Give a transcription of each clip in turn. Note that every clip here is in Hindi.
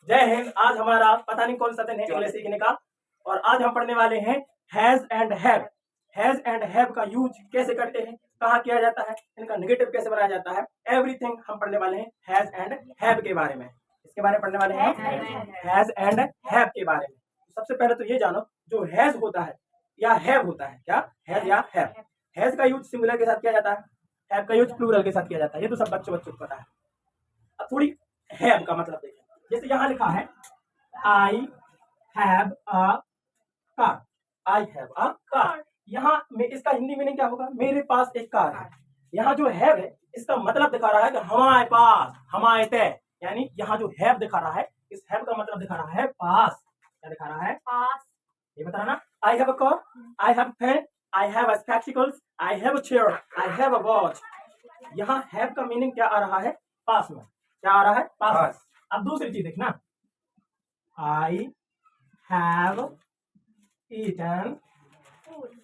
जय हिंद। आज हमारा पता नहीं कौन सा दिन है इंग्लिश सीखने का, और आज हम पढ़ने वाले हैं has and have. Has and have का यूज कैसे करते हैं, कहाँ किया जाता है, इनका नेगेटिव कैसे बनाया जाता है, एवरीथिंग हम पढ़ने वाले हैं हैज एंड हैव के बारे में। इसके बारे में पढ़ने वाले हैं हैज एंड हैव के बारे में। सबसे पहले तो ये जानो, जो हैज होता है या हैव होता है, क्या हैज या हैव। हैज का यूज सिंगुलर के साथ किया जाता है, हैव का यूज प्लूरल के साथ किया जाता है। ये तो सब बच्चों को पता है। अब थोड़ी हैव का मतलब देखें। जैसे यहाँ लिखा है I have a car, I have a car. यहाँ में इसका हिंदी मीनिंग क्या होगा, मेरे पास एक कार है। यहाँ जो हैव है इसका मतलब दिखा रहा है कि हमारे पास, हमारे तय, यानी यहाँ जो हैव दिखा रहा है, इस हैव का मतलब दिखा रहा है पास। क्या दिखा रहा है, पास। ये बता रहा ना, I have a car, I have pen, I have spectacles, I have a chair, I have a watch. यहाँ हैव का मीनिंग क्या आ रहा है, पास में। क्या आ रहा है, पास। अब दूसरी चीज देखना, आई हैव ईटन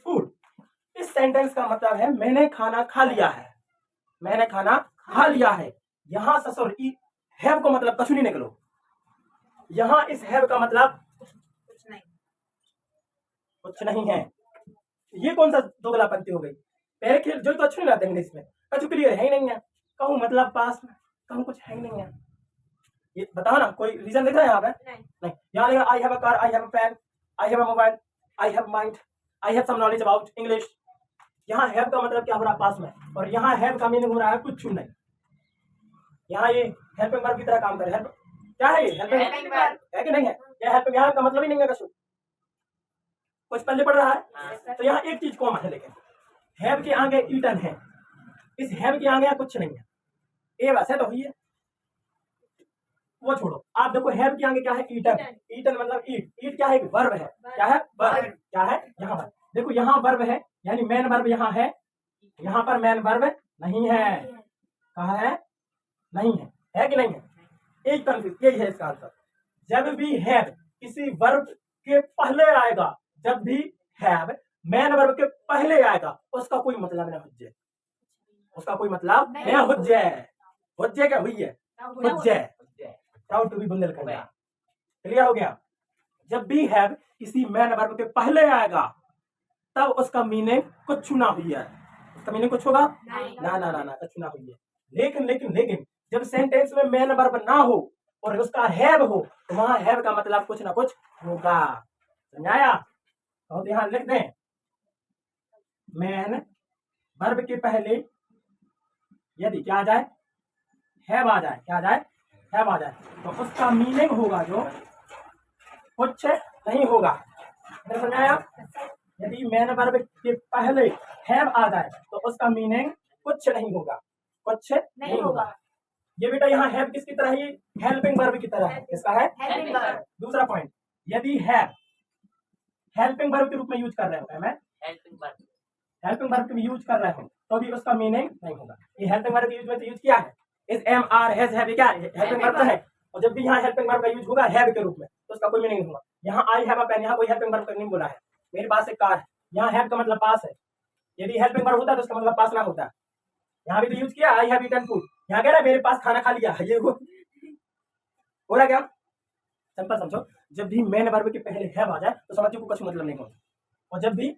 फूड। इस सेंटेंस का मतलब है मैंने खाना खा लिया है, मैंने खाना खा लिया है। यहां ससुर हैव को मतलब कछु नहीं निकलो। यहां इस हैव का मतलब कुछ नहीं है। ये कौन सा दोगलापंती हो गई, पहले खेल जो तो अच्छे नहीं लाते इंग्लिश में, कछु क्लियर है ही नहीं है, कहूँ मतलब पास में, कहूँ कुछ है ही नहीं है। ये बताओ ना, कोई रीजन दिख रहा है यहाँ पे? नहीं। यहाँ लिखा I have a car, I have a pen, I have a mobile, I have mind, I have some knowledge about English. यहाँ हैव का मतलब क्या हो रहा है, पास में, और यहाँ हैव का मीनिंग हो रहा है कुछ नहीं। यहाँ ये हेल्पिंग वर्ब की तरह काम करे। हेल्प क्या है, ये हेल्पिंग वर्ब है कि नहीं है? यह हेल्पिंग, यहाँ का मतलब ही नहीं है कछु, कुछ पहले पढ़ रहा है। तो यहाँ एक चीज कॉमन है, लेकिन हैव के आगे ईटन है, इस हैव के आगे कुछ नहीं है। ए वैसे तो हुई है, वो छोड़ो। आप देखो हैव के आगे क्या है, ईटन। ईटन मतलब ईट। ईट क्या है, वर्ब है। क्या है, वर्ब। क्या है, यहाँ पर देखो, यहाँ वर्ब है, यानी मेन वर्ब यहाँ है, यहाँ पर मेन वर्ब नहीं है। कहाँ है, नहीं है कि नहीं है? एक कंफ्यूज, यही है इसका आंसर। जब भी हैव किसी वर्ब के पहले आएगा, जब भी हैव मेन वर्ब के पहले आएगा, उसका कोई मतलब नहीं हुज्जे, उसका कोई मतलब नहीं हुज्जे। हुज्जे क्या हुई है, हुज्जे, proud to be Bundelkhandi. Clear हो गया? जब भी हैव किसी मेन वर्ब के पहले आएगा, तब उसका मीनिंग कुछ ना हुई है। उसका मीनिंग कुछ होगा ना ना ना ना, कुछ ना हुई है। लेकिन लेकिन लेकिन जब सेंटेंस में मेन वर्ब ना हो और उसका हैव हो, तो वहां हैव का मतलब कुछ ना कुछ होगा। समझाया? तो ध्यान लिख दें, मेन वर्ब के पहले यदि क्या आ जाए, हैव आ जाए, क्या आ जाए, हैव आ जाए, तो उसका मीनिंग होगा जो कुछ नहीं होगा। समझाया? यदि मेन वर्ब के पहले हैव आ जाए तो उसका मीनिंग कुछ नहीं होगा, कुछ नहीं होगा। ये बेटा यहाँ हैव किसकी तरह है, हेल्पिंग वर्ब की तरह है। किसका है, हेल्पिंग वर्ब। दूसरा पॉइंट, यदि हैव हेल्पिंग वर्ब के रूप में यूज कर रहे हो, मैं हेल्पिंग वर्ब के यूज कर रहे हो, तो भी उसका मीनिंग नहीं होगा। ये हेल्पिंग वर्ब यूज में तो यूज किया है, इस एम आर हैज हैव, क्या हेल्पिंग वर्ब है। और जब भी यहाँ हेल्पिंग वर्ब का यूज होगा हैव के रूप में, तो उसका कोई मीनिंग नहीं होगा। यहाँ आई हैव अ पेन, यहाँ कोई हेल्पिंग वर्ब नहीं बोला है, मेरे पास एक कार है। यहाँ हैव का मतलब पास है, यदि हेल्पिंग वर्ब होता है तो उसका मतलब पास ना होता। यहाँ भी तो यूज किया आई हैव ईटन फूड, यहाँ कह रहा है मेरे पास खाना खा लिया, ये हो रहा क्या? सिंपल समझो, जब भी मेन वर्ब के पहले हैव आ जाए तो समझो को कुछ मतलब नहीं होता, और जब भी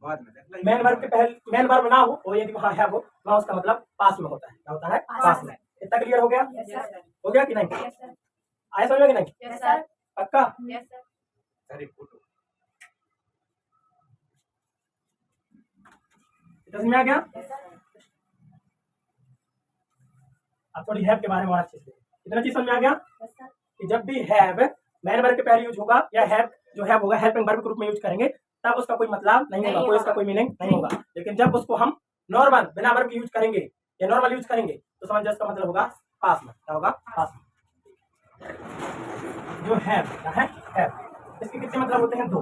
मेन वर्ब के पहले मेन वर्ब ना हो और यदि वहां हैव हो, वहां उसका मतलब पास में होता है। क्या होता है, पास में। इतना क्लियर हो गया? हो गया कि नहीं? आया समझ में कि नहीं? पक्का? समझ में आ गया? अब थोड़ी हैव के बारे में और अच्छे से, इतना चीज समझ में आ गया कि जब भी हैव मेन वर्ब के पहले यूज होगा, या हैव जो हैव होगा हेल्पिंग वर्ब के रूप में यूज करेंगे, तब उसका कोई मतलब नहीं होगा, कोई उसका कोई मीनिंग नहीं होगा। लेकिन जब उसको हम नॉर्मल बिना वर्ब के यूज करेंगे या नॉर्मल यूज करेंगे, तो समझ उसका मतलब होगा पास में। क्या होगा, पास में। जो हैव है, हैव इसके कितने मतलब होते हैं, दो।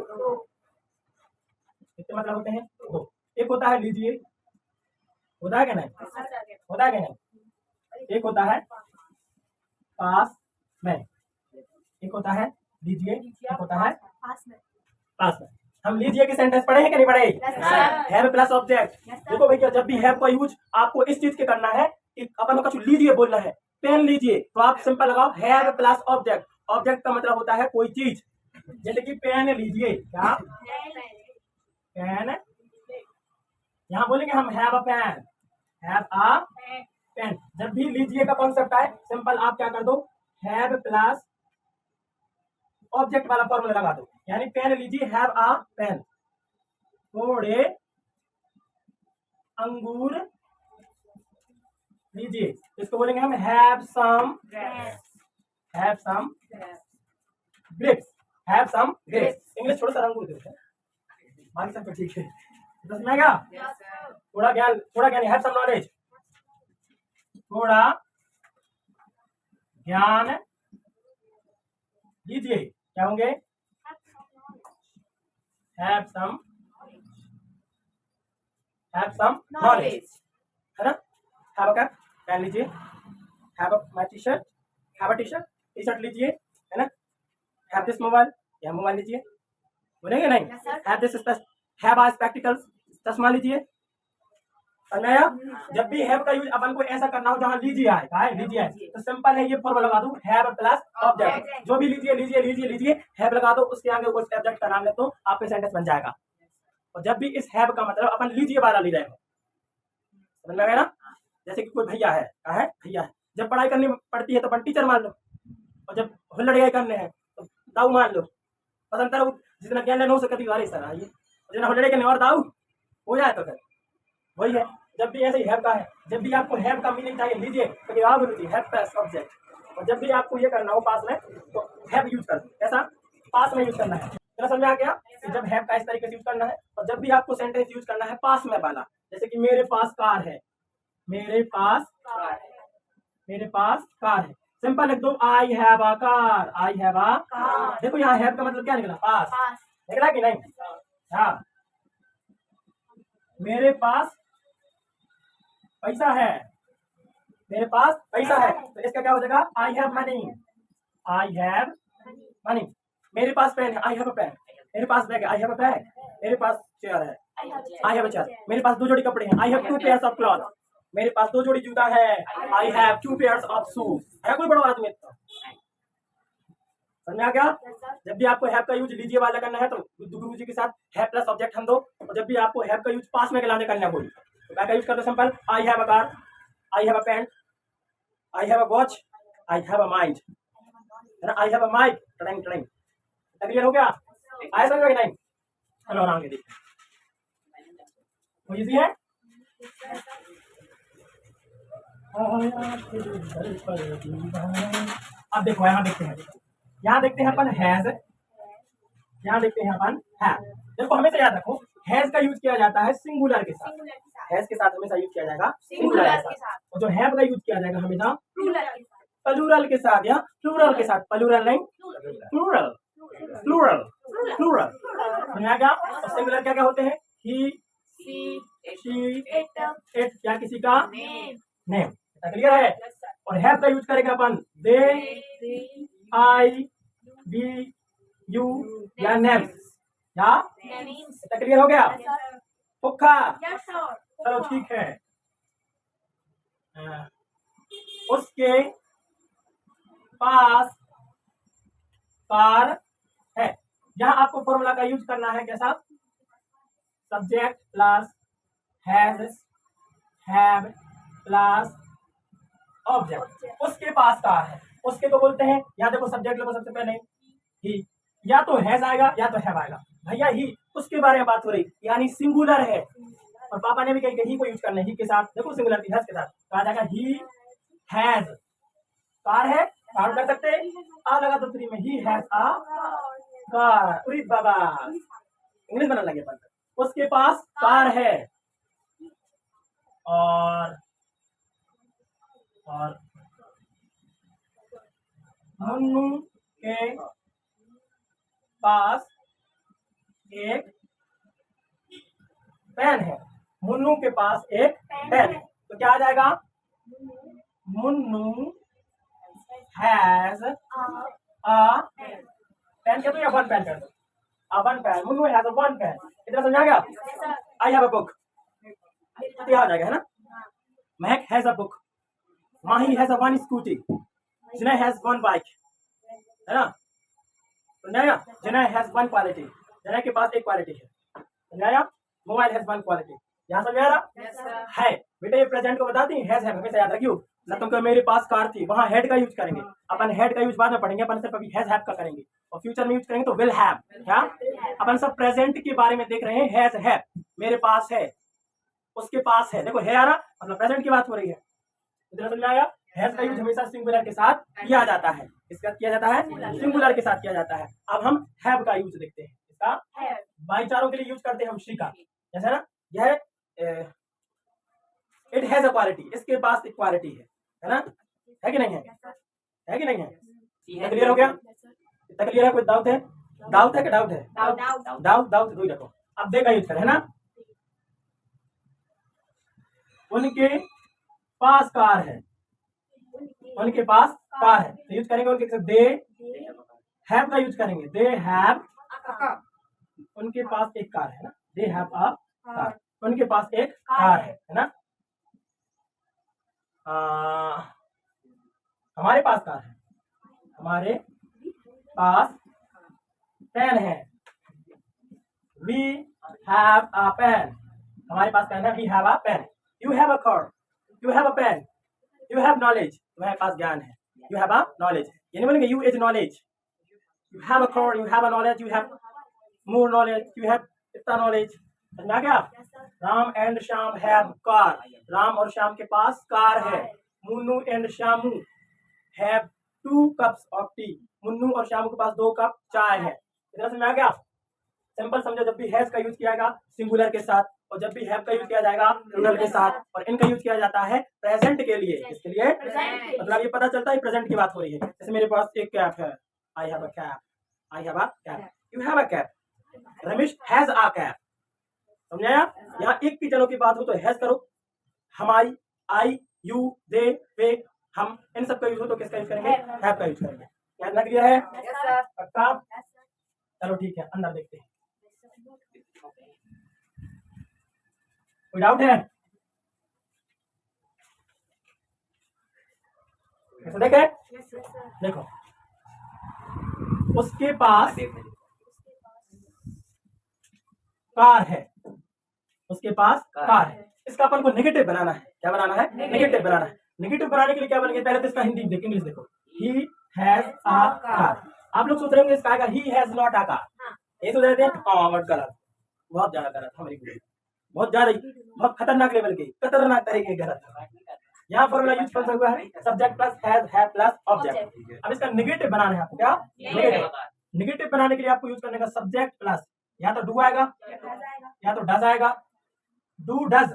कितने मतलब होते हैं, दो। एक होता है लीजिए, होता है क्या नहीं, होता है क्या नहीं? एक होता है पास में, एक होता है लीजिए, एक होता है पास में। पास में हम लीजिए के सेंटेंस पढ़े हैं कि नहीं पढ़े? Have plus object. देखो भैया, जब भी हैव का यूज आपको इस चीज के करना है कि अपन को कुछ लीजिए बोलना है, पेन लीजिए, तो आप सिंपल लगाओ हैव प्लस ऑब्जेक्ट। ऑब्जेक्ट का मतलब होता है कोई चीज। जैसे कि पेन लीजिए, क्या पेन, यहाँ बोलेंगे हम have a pen, have a pen. जब भी लीजिए का कॉन्सेप्ट आए, सिंपल आप क्या कर दो, हैव प्लस ऑब्जेक्ट वाला फॉर्मूला लगा दो, यानी पेन लीजिए, हैव अ पेन। थोड़े अंगूर लीजिए, इसको बोलेंगे हम have some grapes, have some grapes. English थोड़ा सा अंगूर देते हैं, बाकी सब तो ठीक है। समझ में आ गया? थोड़ा ज्ञान, हैव सम नॉलेज, थोड़ा ज्ञान लीजिए, क्या होंगे, हैव सम नॉलेज, है ना। हैव अ कैप, पेन लीजिए, have a my T shirt, have a T shirt लीजिए, है ना। हैव दिस मोबाइल, यह मोबाइल लीजिए, बोलेंगे नहीं। Have this have a spectacles, चश्मा लीजिए। समझाया? जब भी हैव का यूज अपन को ऐसा करना हो जहां लीजिए आए, कहा है लीजिए आए, तो सिंपल है, ये फॉर्मूला लगा दूं, हैव प्लस ऑब्जेक्ट। जो भी लीजिए हैव लगा दो, उसके आगे उस ऑब्जेक्ट का नाम ले दो, आपके सेंटेंस बन जाएगा। और जब भी इस हैव का मतलब अपन लीजिए वाला ले रहे हो, समझ में आ गया ना। जैसे कि कोई भैया है, कहा है भैया है, जब पढ़ाई करनी पड़ती है तो अपन टीचर मान लो, और जब हुल्लड़ियाई करने हैं तो दाऊ मान लो। पसंद जितना ज्ञान लेना हो सके वाले सर आइए, जितना हुल्लड़े करने और दाऊ हो जाए तो फिर वही है। जब भी ऐसे ही हैव का है, जब भी आपको हैव का मीनिंग चाहिए लीजिए तो आप लीजिए हैव प्लस ऑब्जेक्ट। और जब भी आपको ये करना हो पास में तो हैव यूज कर दो, ऐसा पास में यूज करना है। तेरा समझ आ गया कि जब हैव का इस तरीके से यूज करना है। और जब भी आपको सेंटेंस यूज करना है पास में वाला, जैसे कि मेरे पास कार है, मेरे पास कार है, सिंपल लिख दो आई have a car, I have a car. देखो यहाँ हैव का मतलब क्या निकला, पास निकला कि नहीं। हाँ, मेरे पास पैसा है, मेरे पास पैसा है, तो इसका क्या हो जाएगा, I have money, I have money. मेरे पास पेन है, आई हैव अ पेन। मेरे पास बैग है, आई हैव अ बैग। मेरे पास चेयर है, आई हैव अ चेयर। मेरे पास 2 जोड़ी कपड़े हैं, I have 2 pairs of cloth. मेरे पास 2 जोड़ी जूता है, I have 2 pairs of shoes. है कोई बड़ा आदमी तो समझ में आ गया। जब भी आपको हैव का यूज लीजिए वाला करना है तो गुरु जी के साथ हैव प्लस ऑब्जेक्ट हम दो। और जब भी आपको हैव का यूज पास में लाने करना बोली तो क्या का यूज कर दो, simple I have a car, I have a pen, I have a watch, I have a mind, है ना। आई हैव अ माइक, टड़ंग टड़ंग। क्लियर हो गया? आया समझ में नहीं? चलो आराम से देखिए, वो इजी है। अब देखो यहाँ देखते हैं, यहाँ देखते हैं अपन हैज, यहाँ देखते हैं अपन हैव। देखो हमेशा याद रखो, हैज का यूज किया जाता है सिंगुलर के साथ, हैज के साथ हमेशा यूज किया जाएगा सिंगुलर के साथ। और जो हैव का यूज किया जाएगा हमेशा प्लूरल के साथ या प्लूरल के साथ, प्लूरल नहीं प्लूरल, प्लूरल प्लूरल। समझा क्या? और सिंगुलर क्या क्या होते हैं, ही, शी, इट या किसी का नेम। क्लियर है? और हैव का यूज करेगा अपन दे, आई, वी, यू या नेम्स या। क्लियर हो गया? पुखा, चलो ठीक है। उसके पास कार है, यहाँ आपको फॉर्मूला का यूज करना है कैसा, subject plus has, have plus object. उसके पास कार है, उसके को बोलते हैं, यहाँ देखो सब्जेक्ट लोगों सबसे पहले ही, या तो हैज आएगा या तो हैव आएगा। भैया ही उसके बारे में बात हो रही, यानी सिंगुलर है। और पापा ने भी कही ही को यूज करना है, ही के साथ देखो सिंगुलर हैज के साथ कहा जाएगा ही हैज कार है, कार कर सकते आ लगा तो 3 में, ही हैज अ कार। अरे बाबा इंग्लिश बनने लगे पर। उसके पास कार है और मुन्नू के पास एक पेन है, मुन्नू के पास एक पेन है, तो क्या आ जाएगा, मुन्नू हैज अ पेन कर दो या 1 पेन कर दो, 1 pen, Munnu has a 1 pen. इतना समझा गया? आई हैव अ बुक, क्या आ जाएगा, है ना। Mehak has a book, Mahi has a 1 scooty, Jinay has 1 bike, है ना। समझ आया? Jinay has one quality, Jinay के पास एक क्वालिटी है। समझ आया? Mobile has one quality. यहाँ समझ आ रहा है बेटा? ये प्रेजेंट को बताती है, हैज है, हमेशा याद रखियो ना। तुमको मेरे पास कार थी, वहां हेड का यूज करेंगे अपन, हेड का यूज बाद में पढ़ेंगे अपन, सिर्फ अभी हैज हैव का करेंगे, और फ्यूचर में यूज करेंगे तो विल हैव। क्या अपन सब प्रेजेंट के बारे में देख रहे हैं, हैज है, मेरे पास है, उसके पास है। देखो है आ रहा, मतलब प्रेजेंट की बात हो रही है। इतना समझ आया? हैज का यूज हमेशा सिंगुलर के साथ किया जाता है। इसका किया जाता है सिंगुलर के साथ किया जाता है। अब हम हैव का यूज देखते हैं। इसका भाईचारों के लिए यूज करते हैं हम शी का, जैसे ना यह इट हैज अ क्वालिटी, इसके पास एक क्वालिटी है ना? है कि नहीं है? है कि नहीं है? क्लियर हो गया? इतना क्लियर है? कोई डाउट है? डाउट है कि डाउट है? डाउट डाउट दो ही रखो। अब देखा यूज करें, है ना? उनके पास कार है, उनके पास कार है तो यूज करेंगे उनके, दे हैव का यूज करेंगे, दे हैव, उनके पास एक कार है ना, दे हैव अ कार, उनके पास एक कार है ना। हमारे पास कार है, हमारे पास पेन है, वी हैव अ पेन, हमारे पास पेन है, we have a pen. You have a car, you have a pen, you have knowledge, तुम्हारे पास ज्ञान है, यू हैव अ नॉलेज। ये नहीं बोलेंगे you is knowledge, you have a car, you have a knowledge, you have more knowledge, you have इतना नॉलेज। समझा क्या? Ram and Shyam have car, Ram और श्याम के पास कार है। Munnu and Shyamu have 2 cups of T, Munnu और श्यामू के पास 2 कप चाय है। इतना समझ आ गया? सिंपल समझो, जब भी हैज का यूज किया जाएगा सिंगुलर के साथ, और जब भी हैव का यूज किया जाएगा प्लूरल के साथ, और इनका यूज किया जाता है प्रेजेंट के लिए। इसके लिए मतलब ये पता चलता है प्रेजेंट की बात हो रही है। जैसे मेरे पास एक कैप है, I have a cap, I have a cap, you have a cap, Ramesh has a cap. समझाया? यहाँ एक भी जनों की बात हो तो हैज करो, हमारी, आई, यू, दे, वे, हम, इन सब का यूज हो तो किसका यूज करेंगे? हैव का यूज करेंगे। क्या इतना क्लियर है? पक्का? चलो ठीक है, अंदर देखते हैं। कोई डाउट है? ऐसे देखे, देखो उसके पास कार है, उसके पास कार है। इसका अपन को नेगेटिव बनाना है। क्या बनाना है? नेगेटिव बनाना है। नेगेटिव बनाने के लिए क्या बनेंगे? पहले तो इसका हिंदी देखो, इंग्लिश देखो, ही हैज अ कार। आप लोग सोच रहे होंगे इसका आएगा he has not a car, ये सोच रहे थे, गलत, बहुत ज्यादा गलत हमारी गुरु, बहुत ज्यादा, बहुत खतरनाक लेवल की, खतरनाक तरीके गलत। यहाँ फॉर्मूला यूज कौन सा हुआ है? सब्जेक्ट प्लस हैज, है प्लस ऑब्जेक्ट। अब इसका नेगेटिव बनाना है आपको। क्या नेगेटिव? नेगेटिव बनाने के लिए आपको यूज करने का सब्जेक्ट प्लस, या तो डू आएगा या तो डज आएगा, do does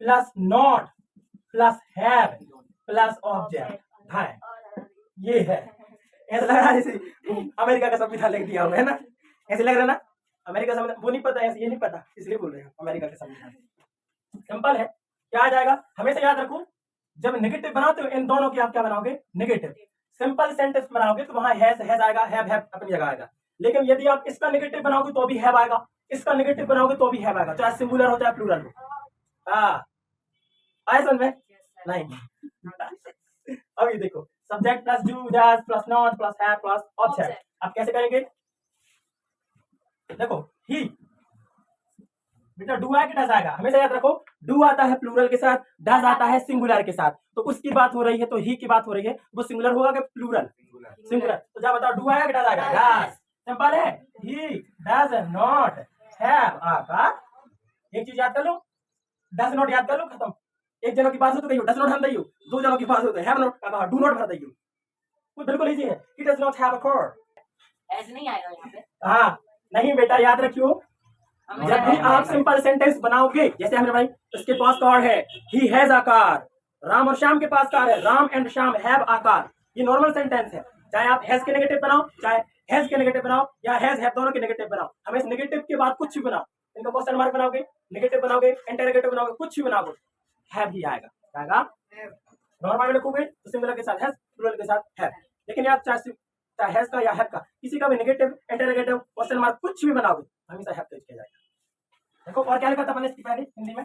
plus not plus have plus object है। ये है, ऐसा लग रहा है जैसे अमेरिका का संविधान लिख दिया है ना, ऐसे लग रहा है ना। अमेरिका संविधान वो नहीं पता, ऐसे ये नहीं पता, इसलिए बोल रहे हैं अमेरिका का संविधान। सिंपल है। क्या आ जाएगा? हमेशा याद रखो, जब नेगेटिव बनाते हो इन दोनों की आप क्या बनाओगे? नेगेटिव। सिंपल सेंटेंस बनाओगे तो वहां हैज आएगा, हैव अपनी जगह आएगा। लेकिन यदि आप इसका नेगेटिव बनाओगे तो भी हैव आएगा, इसका नेगेटिव बनाओगे तो भी हैव आएगा, चाहे सिंगुलर हो चाहे प्लूरल हो। हाँ, आए समझ में? नहीं। अभी देखो, subject plus do does plus not plus have plus object. आप कैसे करेंगे? देखो, ही बेटा डू आएगा कि डज आएगा? हमेशा याद रखो, डू आता है प्लूरल के साथ, डज आता है सिंगुलर के साथ। तो उसकी बात हो रही है तो ही की बात हो रही है, वो सिंगुलर होगा कि प्लूरल? सिंगुलर। तो जब बताओ, डू आएगा कि डज आएगा? डज। सिंपल है, he does not have a car. एक चीज याद कर लो, डज नॉट याद कर लो, खत्म। एक जनों की बात हो तो कहियो डज नॉट हम दइयो, दो जनों की बात हो तो हैव नॉट का डू नॉट भर दइयो। वो बिल्कुल इजी है। He does not have a car, ऐसे नहीं आएगा यहाँ पे। हाँ नहीं बेटा, याद रखियो, जब भी आप सिंपल सेंटेंस बनाओगे, जैसे हमने भाई उसके पास कार है, he has a car, Ram और श्याम के पास कार है, Ram and Shyam have a car. ये नॉर्मल सेंटेंस है, चाहे आप हैज के नेगेटिव बनाओ, चाहे हैज के नेगेटिव बनाओ, या हैज हैव दोनों के नेगेटिव बनाओ। हमें इस नेगेटिव के बाद कुछ भी बनाओ, इनको क्वेश्चन मार्क बनाओगे, नेगेटिव बनाओगे, इंटरोगेटिव बनाओगे, कुछ भी बनाओगे, हैव ही आएगा। आएगा नॉर्मल में लिखोगे तो सिंगुलर के साथ हैज, प्लूरल के साथ हैव। लेकिन आप चाहे हैज का या हैव का, किसी का भी नेगेटिव, इंटरोगेटिव, क्वेश्चन मार्क कुछ भी बनाओगे, हमेशा हैव का यूज किया जाएगा। देखो और क्या लिखा था मैंने इसकी पहले हिंदी में?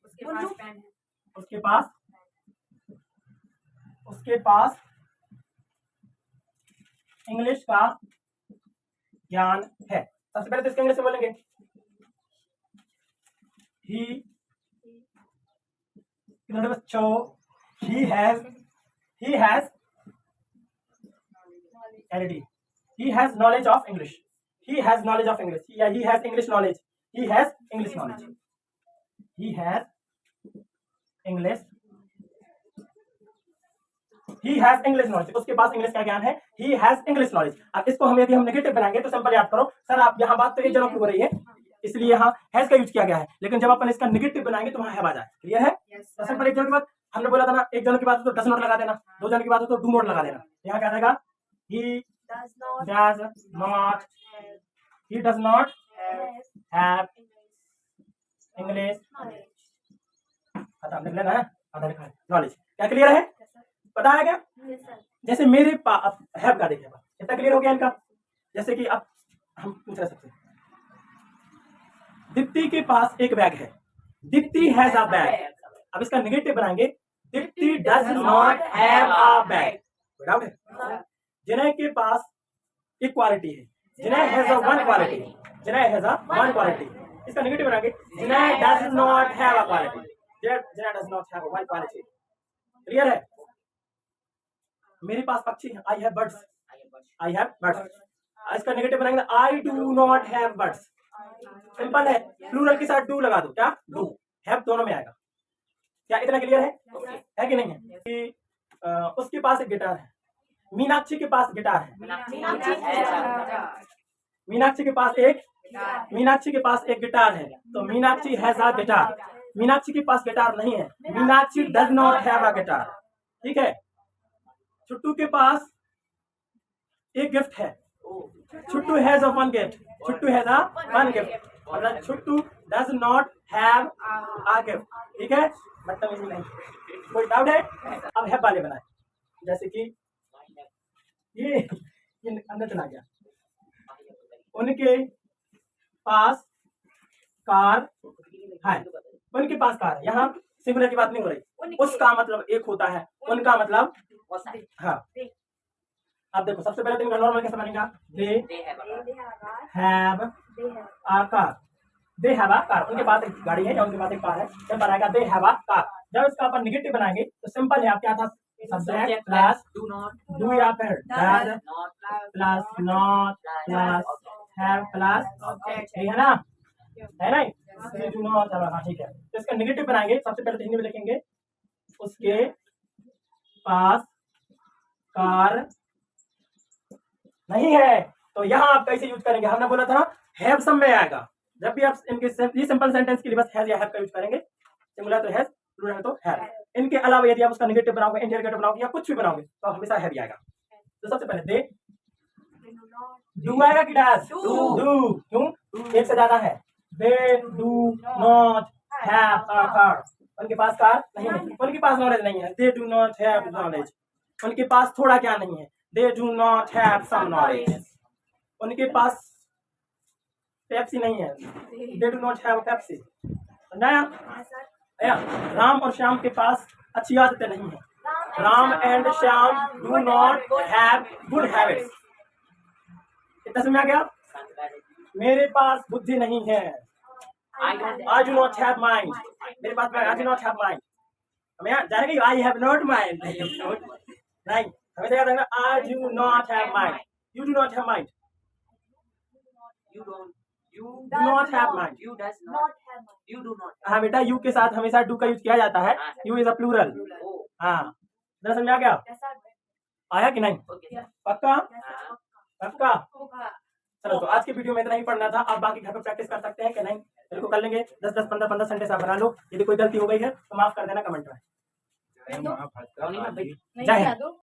उसके पास पेन है, उसके पास, उसके पास इंग्लिश का ज्ञान है। सबसे पहले तो इसको इंग्लिश में बोलेंगे, ही बच्चों he has he has knowledge of English, he has knowledge of English, yeah, he has English knowledge, he has English knowledge, he has English, he has English knowledge, उसके पास इंग्लिश का ज्ञान है, he has English knowledge। अब इसको हम यदि हम नेगेटिव बनाएंगे तो सिंपल याद करो सर, आप यहाँ बात तो एक जनों की हो रही है इसलिए यहाँ हैज का यूज किया गया है, लेकिन जब अपन इसका नेगेटिव बनाएंगे तो वहाँ हैव आ जाए। क्लियर है? तो सिंपल एक जनों के बाद हमने बोला था ना, एक जनों की बात हो तो डज नॉट लगा देना, दो जनों की बात हो तो डू नॉट लगा देना। यहाँ क्या आएगा? he does not have English लिख लेना है, आधा लिखा है नॉलेज। क्या क्लियर है? पता है क्या? जैसे मेरे पास हैव का देखिए कितना क्लियर हो गया इनका। जैसे कि अब हम पूछ रहे सबसे, दीप्ति के पास एक बैग है, दीप्ति हैज अ बैग। अब इसका नेगेटिव बनाएंगे, Deepti does not have a bag. Doubt है? जिन्हें के पास एक क्वालिटी है, Jinay has a one quality, Jinay has a one quality. इसका नेगेटिव बनाएंगे, Jinay does not have a quality, Jinay does not have a one quality. Clear है? मेरे पास पक्षी है, I have birds, I have birds. इसका नेगेटिव बनाएंगे, I do not have birds. Simple है, प्लूरल के साथ डू लगा दो, क्या डू हैव दोनों में आएगा। क्या इतना क्लियर है? है कि नहीं है? कि उसके पास एक गिटार है, मीनाक्षी के पास गिटार है, मीनाक्षी के पास एक गिटार है, तो Meenakshi has a guitar. Meenakshi के पास गिटार नहीं है, Meenakshi does not have a guitar. ठीक है? छुट्टू के पास एक गिफ्ट है, Chhuttu has a one gift, Chhuttu has a one gift, मतलब Chhuttu does not have a gift. ठीक है? मतलब नहीं, कोई डाउट है? अब हैव वाले बनाए, जैसे कि ये अंदर चला गया, उनके पास कार है, उनके पास कार है। यहाँ सिंगुलर की बात नहीं हो रही, उसका मतलब एक होता है, उनका मतलब हाँ। अब देखो सबसे पहले तो इनका नॉर्मल कैसे बनेगा, they have a car, they have a car. उनके पास एक गाड़ी है या उनके पास एक कार है, सिंपल आएगा दे हैव अ कार। जब इसका अपन नेगेटिव बनाएंगे तो सिंपल है, आप क्या था, सब्जेक्ट प्लस डू या फिर does plus not plus have plus, है ना? है ना? डू नॉट, हाँ ठीक है। तो इसका नेगेटिव बनाएंगे, सबसे पहले तो हिंदी में लिखेंगे, उसके पास कार नहीं है। तो यहाँ आप कैसे यूज करेंगे? हमने बोला था हैव सब में आएगा। जब भी आप इनके ये सिंपल सेंटेंस के लिए बस हैज या हैव का यूज करेंगे, सिंगुलर तो हैज, प्लूरल तो हैव। इनके अलावा यदि आप उसका नेगेटिव बनाओगे, इंटररोगेटिव बनाओगे या कुछ भी बनाओगे तो हमेशा हैव आएगा। तो सबसे पहले दे डू आएगा कि डज? डू। क्यों? एक से ज्यादा है। They do not have a car, उनके पास कार नहीं है, उनके पास नॉलेज नहीं है, they do not have knowledge. उनके पास थोड़ा क्या नहीं है, they do not have some knowledge. उनके पास पेप्सी नहीं है, they do not have Pepsi. समझाया? राम और श्याम के पास अच्छी आदतें नहीं है, Ram and Shyam do not have good habits. इतना समझ आ गया? मेरे पास बुद्धि नहीं है, I do not have mind, मेरे पास I do not have mind. हमें जानेंगे आई हैव नॉट माइंड, नहीं हमेशा याद रखना, आई do not have mind, you do not have mind, You do not have mind, you does not have mind, you do not। हाँ बेटा, यू के साथ हमेशा डू का यूज किया जाता है, यू इज अ प्लूरल। हाँ, जरा समझ आ गया? आया कि नहीं? पक्का? पक्का? चलो, तो आज की वीडियो में इतना ही पढ़ना था। आप बाकी घर पे प्रैक्टिस कर सकते हैं कि नहीं, बिल्कुल कर लेंगे। 10-10, 15-15 सेंटेंस आप बना लो। यदि कोई गलती हो गई है तो माफ कर देना कमेंट में। जय हिंद।